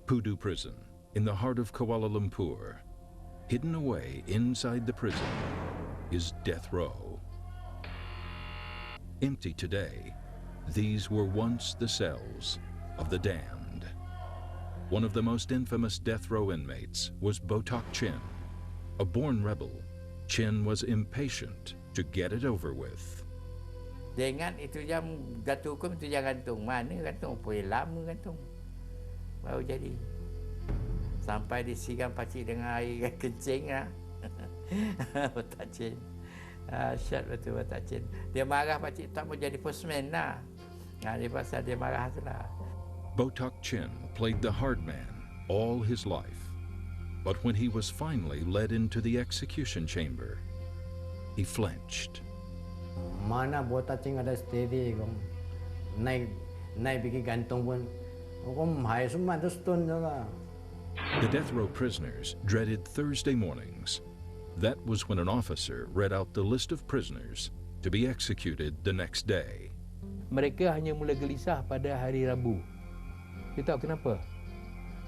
Pudu prison, in the heart of Kuala Lumpur, hidden away inside the prison, is death row. Empty today, these were once the cells of the damned. One of the most infamous death row inmates was Botak Chin. A born rebel, Chin was impatient to get it over with. Dia ingat itu jam jatuh hukum itu jam gantung. Mana gantung? Boleh lama gantung. Baru jadi. Sampai disiram pakcik dengan air kencing lah. Botak Chin. Syat betul Botak Chin. Dia marah pakcik tak mau jadi postman lah. Dia pasal dia marah tu lah. Botak Chin played the hard man all his life. But when he was finally led into the execution chamber, he flinched. Mana Botak Chin ada steady kong. Naik pergi gantung pun. Kong hai semua tu stun juga. The death row prisoners dreaded Thursday mornings. That was when an officer read out the list of prisoners to be executed the next day. Mereka hanya mula gelisah pada hari Rabu. Kita tahu kenapa?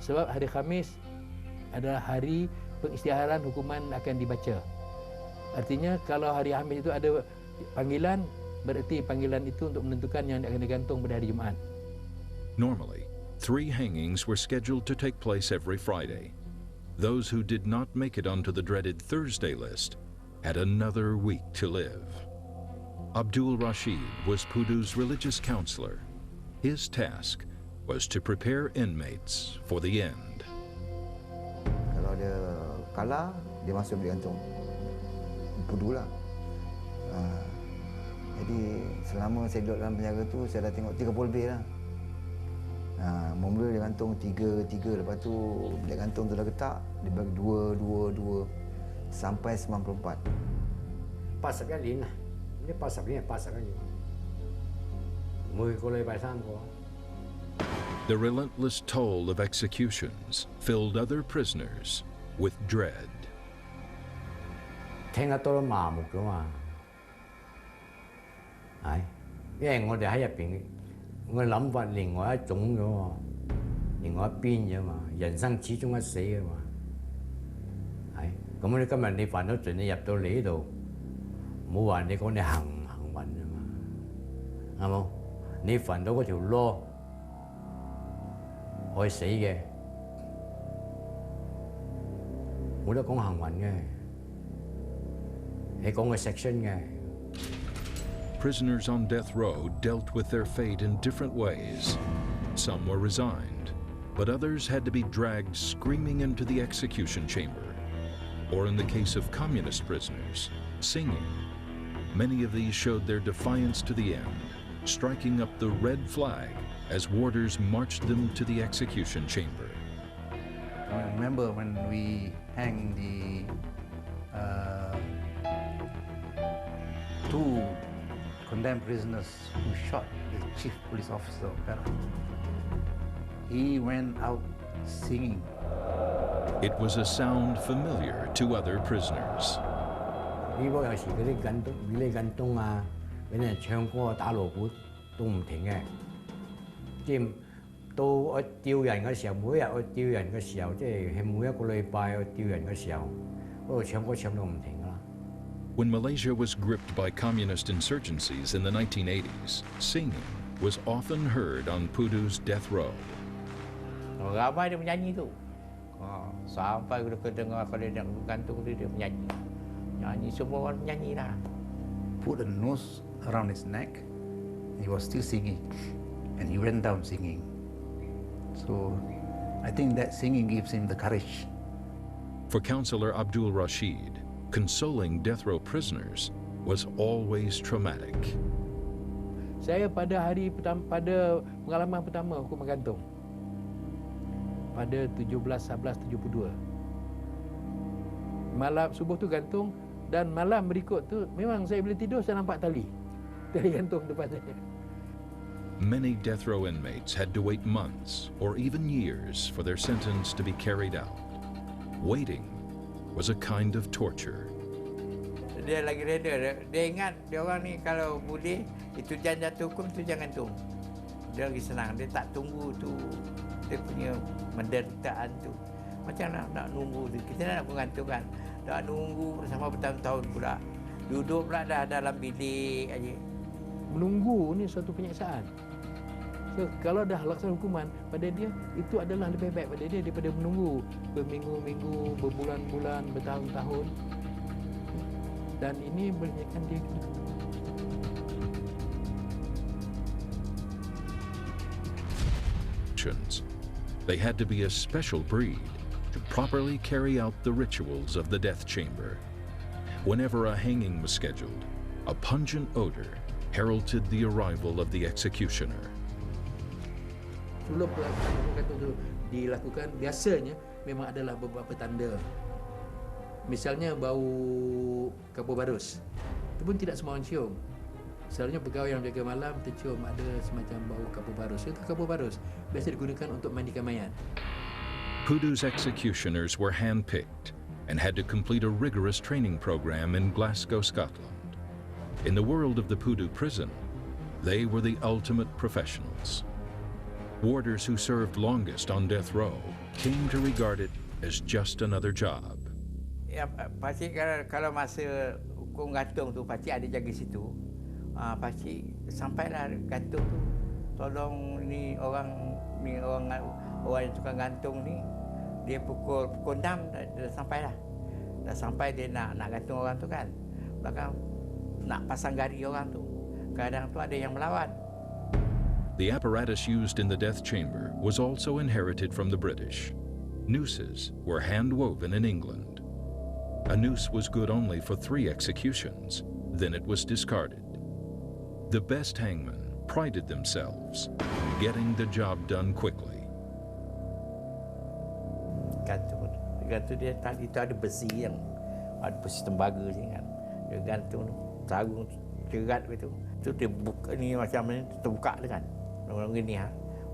Sebab hari Khamis adalah hari pengisytiharan hukuman akan dibaca. Artinya kalau hari Khamis itu ada panggilan, berarti panggilan itu untuk menentukan yang akan digantung pada hari Jumaat. Normally, 3 hangings were scheduled to take place every Friday. Those who did not make it onto the dreaded Thursday list had another week to live. Abdul Rashid was Pudu's religious counselor. His task was to prepare inmates for the end. Kalau dia kalah, dia masuk bergantung. Pudu lah. Jadi selama saya duduk dalam penjara tu, saya dah tengok 30 lebih lah. Mula dia gantung 3, lepas tu bila gantung tu dah getak, dia bagi 2 sampai 94. Pasal kali lah. Dia pasal kali. Mui kolai pasang ko. The relentless toll of executions filled other prisoners with dread. Tenga tolo maamu ke ma. Ai. Ye ngồi để hai bên, ngồi諗法另外一種嘅喎，另外一邊嘅嘛，人生始終一死嘅嘛。係，咁你今日你犯咗罪，你入到嚟呢度，冇話你講你行運啊嘛，係冇？你犯到嗰條 law 可以死嘅，冇得講行運嘅，你講個 section 嘅。Prisoners on death row dealt with their fate in different ways. Some were resigned, but others had to be dragged screaming into the execution chamber. Or in the case of communist prisoners, singing. Many of these showed their defiance to the end, striking up the red flag as warders marched them to the execution chamber. I remember when we hanged the 2 condemned prisoners who shot the chief police officer of Kuala. He went out singing. It was a sound familiar to other prisoners. 呢個有時嗰啲緊東啊，俾人唱歌打鑼鼓都唔停嘅。即係到我吊人嘅時候，每一日我吊人嘅時候，即係每一個禮拜我吊人嘅時候，嗰度唱歌唱到唔停㗎啦。When Malaysia was gripped by communist insurgencies in the 1980s, singing was often heard on Pudu's death row. Ramai dia menyanyi tu. Sampai kita dengar kalau dia gantung dia menyanyi. Nyanyi semua orang menyanyi lah. Put a noose around his neck. He was still singing, and he went down singing. So, I think that singing gives him the courage. For Counselor Abdul Rashid, consoling death row prisoners was always traumatic. Saya pada pengalaman pertama hukuman gantung pada 17/11/72. Malam subuh tu gantung dan malam berikut tu memang saya bila tidur saya nampak tali gantung depan saya. Many death row inmates had to wait months or even years for their sentence to be carried out. Waiting was a kind of torture. Dia lagi reda. Dia ingat dia orang ni kalau boleh itu jatuh hukum tu jangan gantung. Dia lagi senang. Dia tak tunggu tu dia punya penderitaan tu. Macam nak nunggu tu. Kita nak mengantungkan. Nak nunggu sama bertahun-tahun pula. Duduk pula dah dalam bilik aja. Menunggu ni suatu penyiksaan. So, kalau dah laksana hukuman pada dia, itu adalah lebih baik pada dia daripada menunggu berminggu-minggu, berbulan-bulan, bertahun-tahun. Dan ini menyebabkan dia They had to be a special breed to properly carry out the rituals of the death chamber. Whenever a hanging was scheduled, a pungent odor heralded the arrival of the executioner. sebelum pelaksanaan itu dilakukan, biasanya memang adalah beberapa tanda. Misalnya bau kapur barus, itu pun tidak semua orang cium. Selalunya pegawai yang jaga malam tercium ada semacam bau kapur barus. Itu kapur barus biasa digunakan untuk mandikan mayat. Pudu's executioners were handpicked and had to complete a rigorous training program in Glasgow, Scotland. In the world of the Pudu prison, they were the ultimate professionals. Warders who served longest on death row came to regard it as just another job. Ya, pakcik kalau masa hukum gantung tu, pakcik ada jaga situ. Pakcik sampailah gantung tu, tolong ni orang yang tukang gantung ni, dia pukul 6 dah sampai dah. Dah sampai dia nak gantung orang tu kan. Belakang nak pasang gari orang tu. Kadang tu ada yang melawan. The apparatus used in the death chamber was also inherited from the British. Nooses were hand-woven in England. A noose was good only for 3 executions, then it was discarded. The best hangmen prided themselves in getting the job done quickly. Gantung dia tadi itu ada besi tembaga je kan. Dia gantung sarung cerat begitu. Tu dia buka ni macam ni terbuka tu kan. Orang gini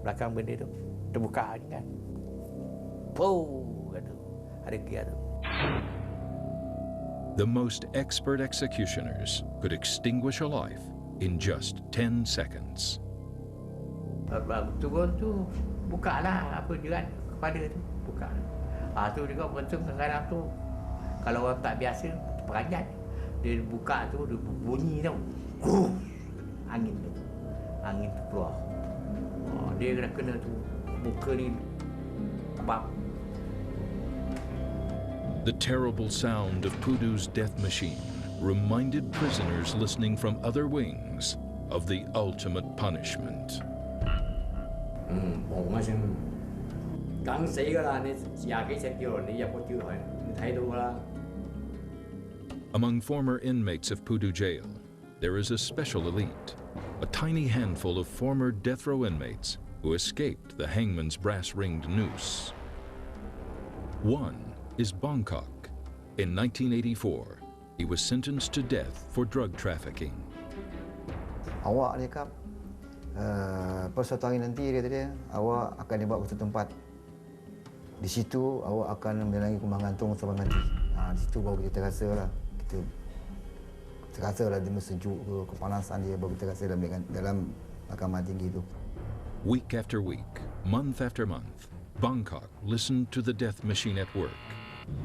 belakang benda tu terbuka je kan. Kata ada gear tu. The most expert executioners could extinguish a life in just 10 seconds. Turun tu buka lah apa jerat kepala tu, buka. Tu juga betul kadang-kadang tu kalau orang tak biasa peranjat, dia buka tu dia bunyi tau. Angin tu keluar. Dia kena tu muka ni bab. The terrible sound of Pudu's death machine reminded prisoners listening from other wings of the ultimate punishment. Among former inmates of Pudu jail, there is a special elite, a tiny handful of former death row inmates who escaped the hangman's brass-ringed noose. One is Bangkok. In 1984, he was sentenced to death for drug trafficking. Awak dia kap, suatu hari nanti dia kata dia, awak akan dibawa ke satu tempat. Di situ awak akan menjalani hukuman gantung sampai mati. Di situ baru kita terasa lah, kita terasa lah dia sejuk ke, kepanasan dia, baru kita rasa dalam mahkamah tinggi itu. Week after week, month after month, Bangkok listened to the death machine at work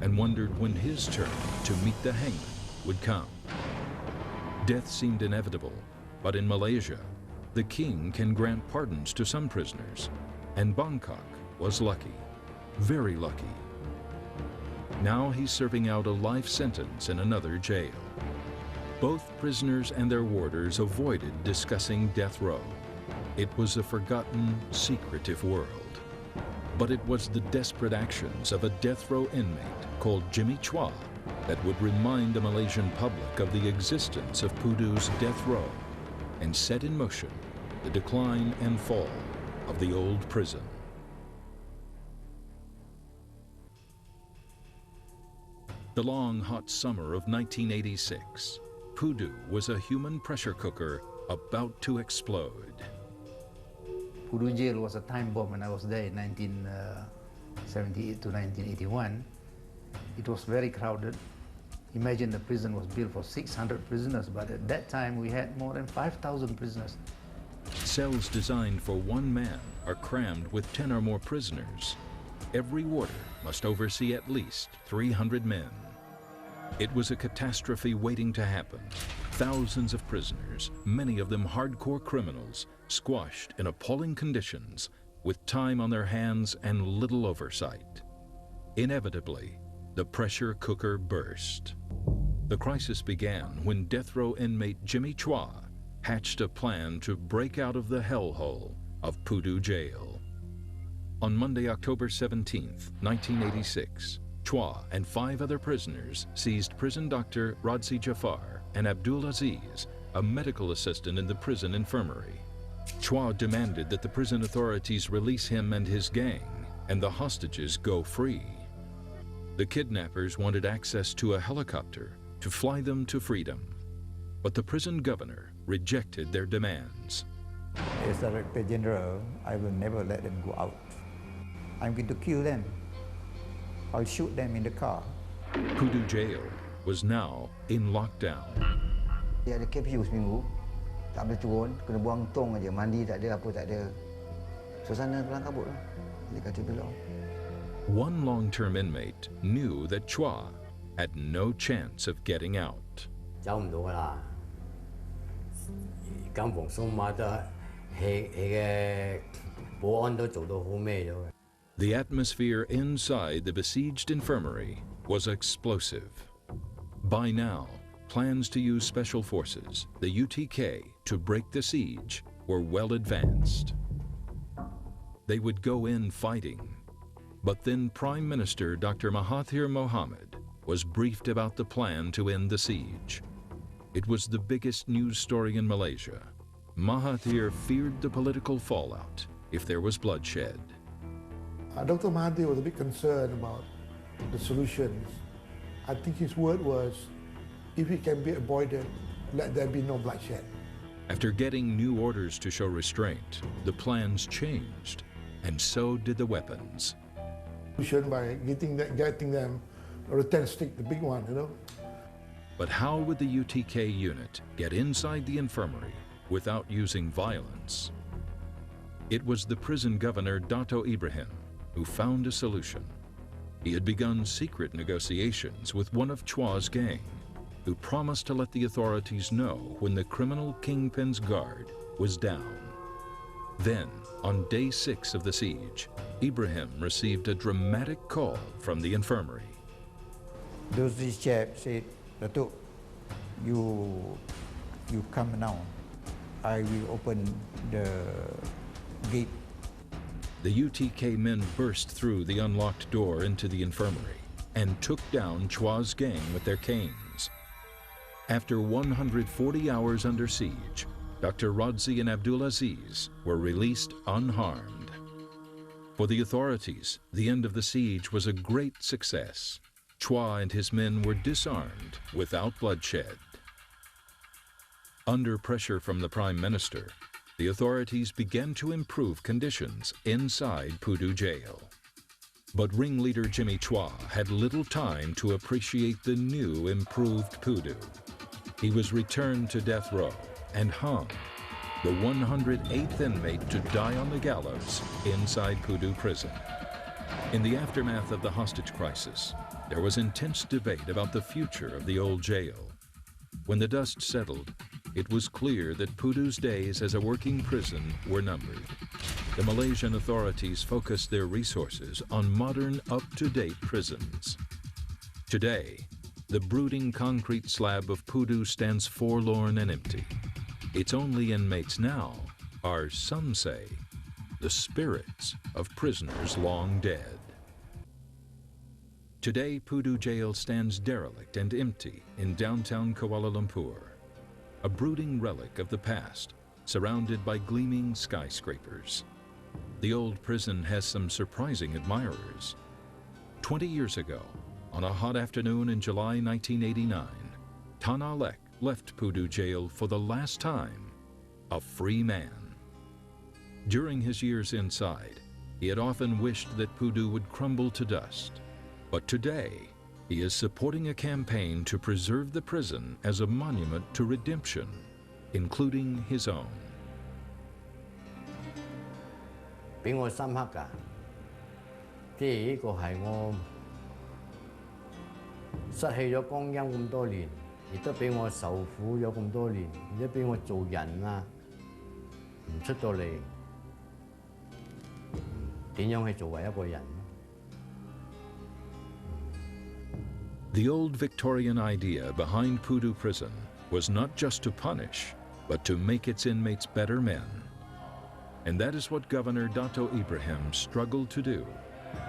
and wondered when his turn to meet the hangman would come. Death seemed inevitable, but in Malaysia, the king can grant pardons to some prisoners, and Bangkok was lucky, very lucky. Now he's serving out a life sentence in another jail. Both prisoners and their warders avoided discussing death row. It was a forgotten, secretive world. But it was the desperate actions of a death row inmate called Jimmy Chua that would remind the Malaysian public of the existence of Pudu's death row and set in motion the decline and fall of the old prison. The long, hot summer of 1986, Pudu was a human pressure cooker about to explode. Pudu jail was a time bomb when I was there in 1978 to 1981. It was very crowded. Imagine the prison was built for 600 prisoners, but at that time we had more than 5,000 prisoners. Cells designed for one man are crammed with 10 or more prisoners. every warder must oversee at least 300 men. It was a catastrophe waiting to happen. Thousands of prisoners, many of them hardcore criminals, squashed in appalling conditions with time on their hands and little oversight. Inevitably, the pressure cooker burst. The crisis began when death row inmate Jimmy Chua hatched a plan to break out of the hellhole of Pudu jail. On Monday, October 17, 1986, Chua and 5 other prisoners seized prison doctor Radzi Jafar and Abdul Aziz, a medical assistant in the prison infirmary. Chua demanded that the prison authorities release him and his gang and the hostages go free. The kidnappers wanted access to a helicopter to fly them to freedom, but the prison governor rejected their demands. As Director General, I will never let them go out. I'm going to kill them. I'll shoot them in the car. Pudu jail was now in lockdown. Dia ada curfew seminggu, tak boleh turun, kena buang tong aja, mandi tak ada, apa tak ada. Suasana kelang kabut lah. Dia kata belum. One long-term inmate knew that Chua had no chance of getting out. 走唔到噶啦，間房蘇馬都係嘅保安都做到好咩咗嘅。 The atmosphere inside the besieged infirmary was explosive. By now, plans to use special forces, the UTK, to break the siege were well advanced. They would go in fighting, but then Prime Minister Dr. Mahathir Mohamad was briefed about the plan to end the siege. It was the biggest news story in Malaysia. Mahathir feared the political fallout if there was bloodshed. Dr. Mahathir was a bit concerned about the solutions. I think his word was, if it can be avoided, let there be no bloodshed. After getting new orders to show restraint, the plans changed, and so did the weapons. By getting them a rattan stick, the big one, you know. But how would the UTK unit get inside the infirmary without using violence? It was the prison governor, Dato Ibrahim, who found a solution. He had begun secret negotiations with one of Chua's gang, who promised to let the authorities know when the criminal kingpin's guard was down. Then, on day 6 of the siege, Ibrahim received a dramatic call from the infirmary. Those chaps said, Datuk, you come now. I will open the gate. The UTK men burst through the unlocked door into the infirmary and took down Chua's gang with their canes. After 140 hours under siege, Dr. Radzi and Abdul Aziz were released unharmed. For the authorities, the end of the siege was a great success. Chua and his men were disarmed without bloodshed. Under pressure from the Prime Minister, the authorities began to improve conditions inside Pudu jail. But ringleader Jimmy Chua had little time to appreciate the new, improved Pudu. He was returned to death row and hung, the 108th inmate to die on the gallows inside Pudu prison. In the aftermath of the hostage crisis, there was intense debate about the future of the old jail. When the dust settled, it was clear that Pudu's days as a working prison were numbered. The Malaysian authorities focused their resources on modern, up-to-date prisons. Today, the brooding concrete slab of Pudu stands forlorn and empty. Its only inmates now are, some say, the spirits of prisoners long dead. Today, Pudu jail stands derelict and empty in downtown Kuala Lumpur, a brooding relic of the past, surrounded by gleaming skyscrapers. The old prison has some surprising admirers. 20 years ago, on a hot afternoon in July 1989, Tan Alek left Pudu jail for the last time, a free man. During his years inside, he had often wished that Pudu would crumble to dust. But today, he is supporting a campaign to preserve the prison as a monument to redemption, including his own. 俾我深刻㗎，呢個係我失去咗光陰咁多年，亦都俾我受苦咗咁多年，亦都俾我做人啊唔出到嚟，點樣去做為一個人？ The old Victorian idea behind Pudu prison was not just to punish, but to make its inmates better men. And that is what Governor Dato Ibrahim struggled to do,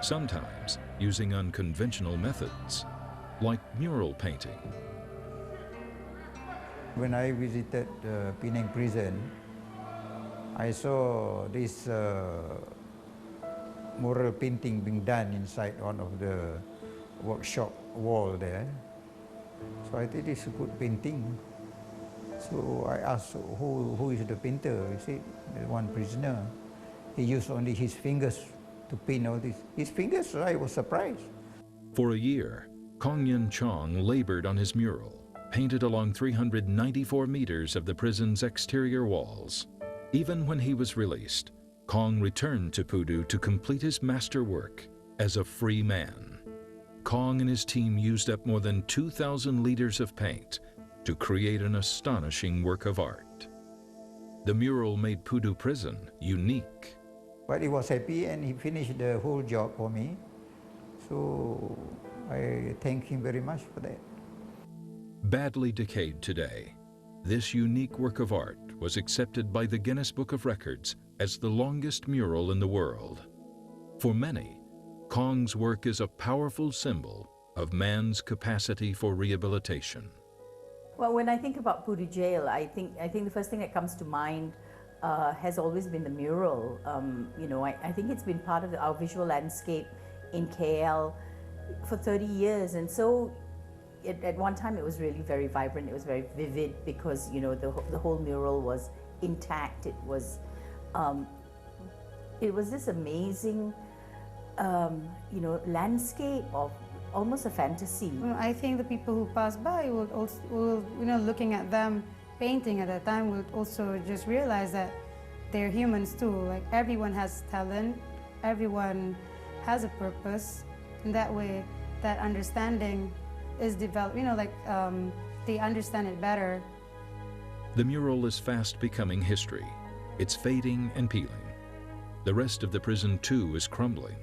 sometimes using unconventional methods, like mural painting. When I visited Penang prison, I saw this mural painting being done inside one of the workshop wall there. So I think it's a good painting. So I asked who is the painter. He said, one prisoner. He used only his fingers to paint all this. His fingers, I was surprised. For a year, Kong Yun Chong labored on his mural, painted along 394 meters of the prison's exterior walls. Even when he was released, Kong returned to Pudu to complete his masterwork as a free man. Kong and his team used up more than 2,000 liters of paint to create an astonishing work of art. The mural made Pudu prison unique. But he was happy and he finished the whole job for me. So I thank him very much for that. Badly decayed today, this unique work of art was accepted by the Guinness Book of Records as the longest mural in the world. For many, Kong's work is a powerful symbol of man's capacity for rehabilitation. Well, when I think about Pudu Jail, I think the first thing that comes to mind has always been the mural. You know, I think it's been part of our visual landscape in KL for 30 years, and so at one time it was really very vibrant. It was very vivid because, you know, the whole mural was intact. It was this amazing, you know, landscape of almost a fantasy. I think the people who pass by will also, you know, looking at them painting at that time, will also just realize that they're humans too. Like, everyone has talent, everyone has a purpose. In that way, that understanding is developed, you know, like they understand it better. The mural is fast becoming history. It's fading and peeling. The rest of the prison too is crumbling.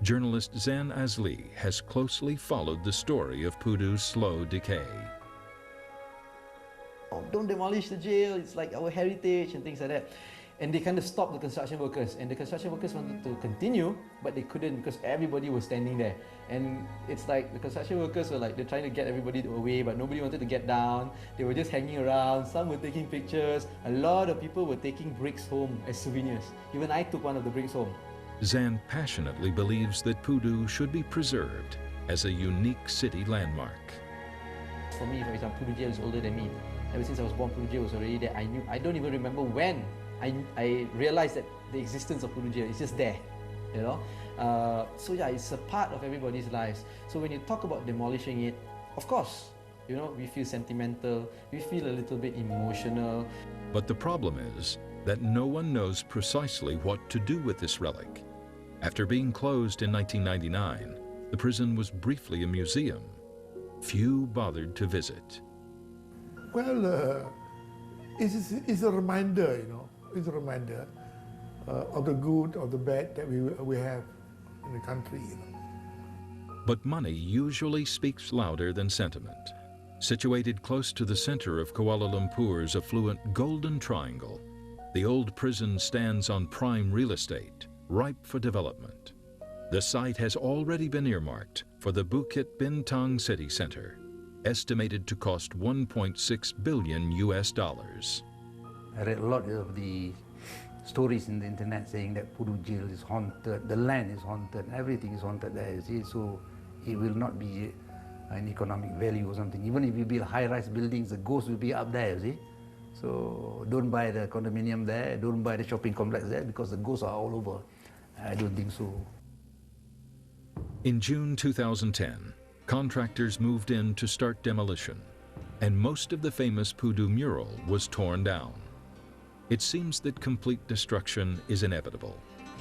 Journalist Zan Azli has closely followed the story of Pudu's slow decay. Don't demolish the jail, it's like our heritage and things like that. And they kind of stopped the construction workers, and the construction workers wanted to continue, but they couldn't because everybody was standing there. And it's like the construction workers were like, they're trying to get everybody away, but nobody wanted to get down. They were just hanging around, some were taking pictures. A lot of people were taking bricks home as souvenirs. Even I took one of the bricks home. Zan passionately believes that Pudu should be preserved as a unique city landmark. For me, for example, Pudu Jail is older than me. Ever since I was born, Pudu Jail was already there. I don't even remember when I realized that the existence of Pudu Jail is just there, you know. So yeah, it's a part of everybody's lives. So when you talk about demolishing it, of course, you know, we feel sentimental, we feel a little bit emotional. But the problem is that no one knows precisely what to do with this relic. After being closed in 1999, the prison was briefly a museum. Few bothered to visit. Well, it's a reminder, you know. It's a reminder of the good or the bad that we have in the country, you know. But money usually speaks louder than sentiment. Situated close to the center of Kuala Lumpur's affluent Golden Triangle, the old prison stands on prime real estate, ripe for development. The site has already been earmarked for the Bukit Bintang City Center, estimated to cost $1.6 billion. I read a lot of the stories in the internet saying that Pudu Jail is haunted, the land is haunted, everything is haunted there, you see, so it will not be an economic value or something. Even if you build high-rise buildings, the ghost will be up there, you see. So don't buy the condominium there, don't buy the shopping complex there, because the ghosts are all over. I don't think so. In June 2010, contractors moved in to start demolition, and most of the famous Pudu mural was torn down. It seems that complete destruction is inevitable,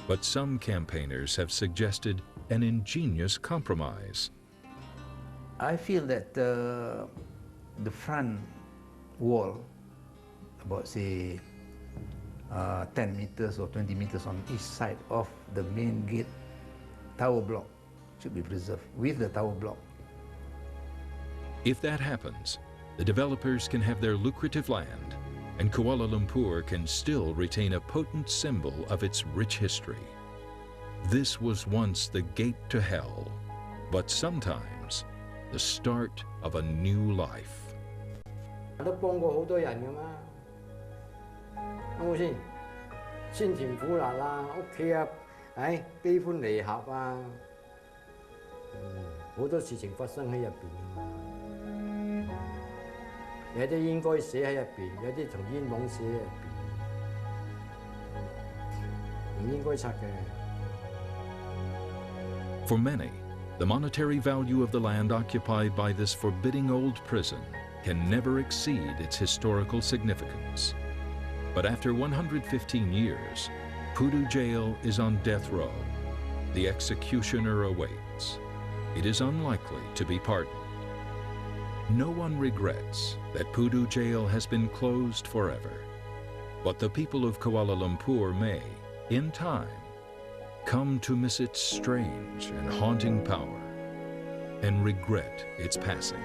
But some campaigners have suggested an ingenious compromise. I feel that the front wall, about say 10 meters or 20 meters on each side of the main gate tower block should be preserved with the tower block. If that happens, the developers can have their lucrative land, and Kuala Lumpur can still retain a potent symbol of its rich history. This was once the gate to hell, but sometimes the start of a new life. 都幫過好多人噶嘛，啱冇先？酸甜苦辣啊，屋企啊，悲歡離合啊，好多事情發生喺入邊噶嘛。有啲應該寫喺入邊，有啲同冤枉寫喺入邊，唔應該拆嘅。For many, the monetary value of the land occupied by this forbidding old prison can never exceed its historical significance. But after 115 years, Pudu jail is on death row. The executioner awaits. It is unlikely to be pardoned. No one regrets that Pudu jail has been closed forever. But the people of Kuala Lumpur may, in time, come to miss its strange and haunting power and regret its passing.